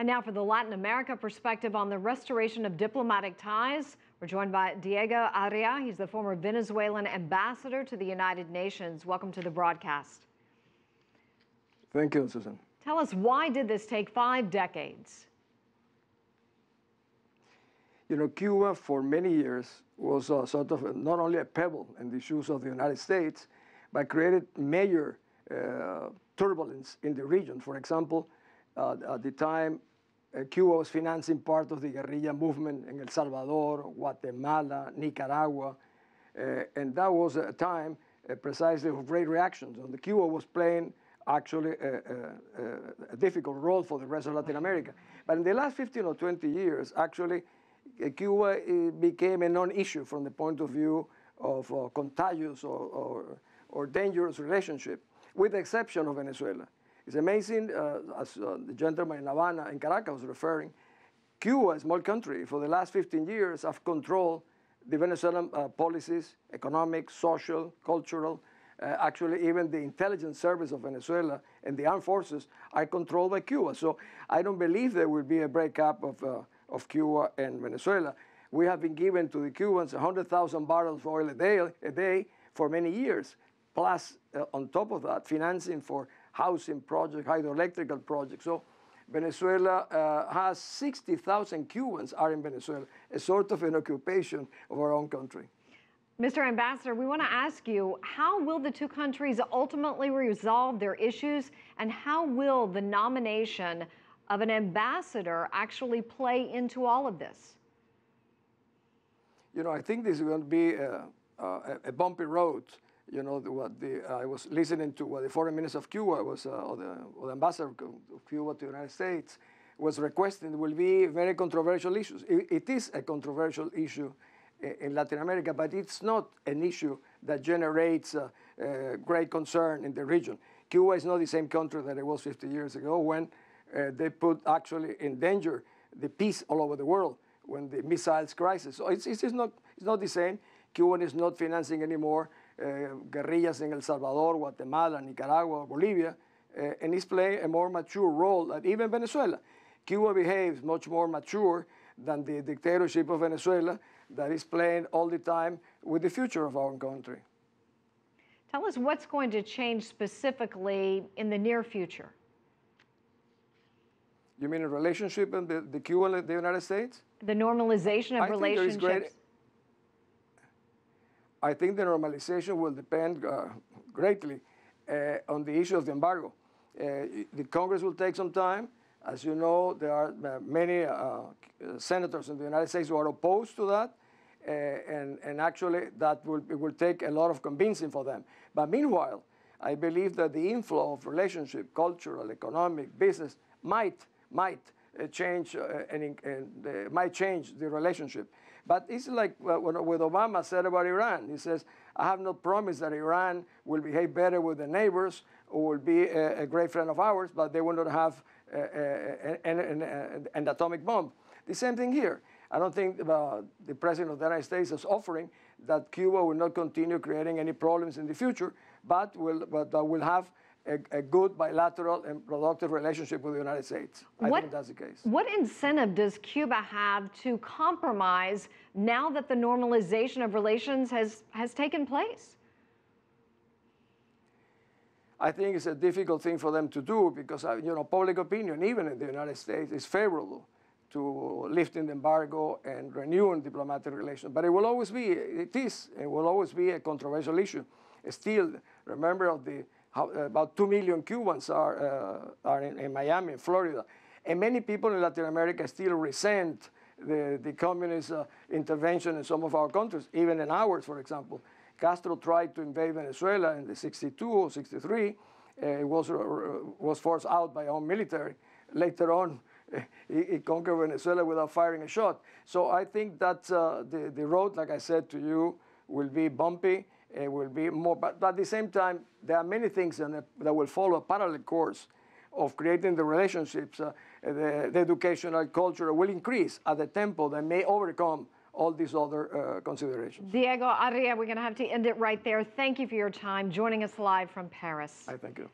And now for the Latin America perspective on the restoration of diplomatic ties, we're joined by Diego Arria. He's the former Venezuelan ambassador to the United Nations. Welcome to the broadcast. Thank you, Susan. Tell us, why did this take 5 decades? You know, Cuba for many years was sort of not only a pebble in the shoes of the United States, but created major turbulence in the region. For example, at the time, Cuba was financing part of the guerrilla movement in El Salvador, Guatemala, Nicaragua, and that was a time precisely of great reactions. And Cuba was playing actually a difficult role for the rest of Latin America. But in the last 15 or 20 years, actually, Cuba became a non-issue from the point of view of contagious or dangerous relationship, with the exception of Venezuela. It's amazing, as the gentleman in Havana, in Caracas, was referring, Cuba, a small country, for the last 15 years have controlled the Venezuelan policies, economic, social, cultural. Actually, even the intelligence service of Venezuela and the armed forces are controlled by Cuba. So I don't believe there will be a breakup of Cuba and Venezuela. We have been given to the Cubans 100,000 barrels of oil a day for many years, plus on top of that, financing for housing projects, hydroelectrical projects. So Venezuela has 60,000 Cubans are in Venezuela, a sort of an occupation of our own country. Mr. Ambassador, we want to ask you, how will the two countries ultimately resolve their issues, and how will the nomination of an ambassador actually play into all of this? You know, I think this is going to be a bumpy road. You know, I was listening to what the foreign minister of Cuba was, or the ambassador of Cuba to the United States was requesting. Will be very controversial issues. It is a controversial issue in Latin America, but it's not an issue that generates great concern in the region. Cuba is not the same country that it was 50 years ago when they put actually in danger the peace all over the world when the missiles crisis. So it's not the same. Cuba is not financing anymore guerrillas in El Salvador, Guatemala, Nicaragua, Bolivia, and it's playing a more mature role than even Venezuela. Cuba behaves much more mature than the dictatorship of Venezuela that is playing all the time with the future of our country. Tell us what's going to change specifically in the near future. You mean a relationship in the Cuba and the United States? The normalization of relationships. I think the normalization will depend greatly on the issue of the embargo. The Congress will take some time. As you know, there are many senators in the United States who are opposed to that, and actually it will take a lot of convincing for them. But meanwhile, I believe that the inflow of relationship, cultural, economic, business, might change might change the relationship. But it's like what Obama said about Iran. He says, I have not promised that Iran will behave better with the neighbors or will be a great friend of ours, but they will not have an atomic bomb. The same thing here. I don't think the President of the United States is offering that Cuba will not continue creating any problems in the future, but will have a good bilateral and productive relationship with the United States. I think that's the case. What incentive does Cuba have to compromise now that the normalization of relations has taken place? I think it's a difficult thing for them to do because, you know, public opinion, even in the United States, is favorable to lifting the embargo and renewing diplomatic relations. But it will always be a controversial issue. Still, remember about 2 million Cubans are in Miami, Florida. And many people in Latin America still resent the communist intervention in some of our countries, even in ours, for example. Castro tried to invade Venezuela in the 62 or 63. It was forced out by our own military. Later on, he conquered Venezuela without firing a shot. So I think that the road, like I said to you, will be bumpy. It will be more, but at the same time, there are many things that will follow a parallel course of creating the relationships. The educational culture will increase at a tempo that may overcome all these other considerations. Diego Arria, we're going to have to end it right there. Thank you for your time joining us live from Paris. I thank you.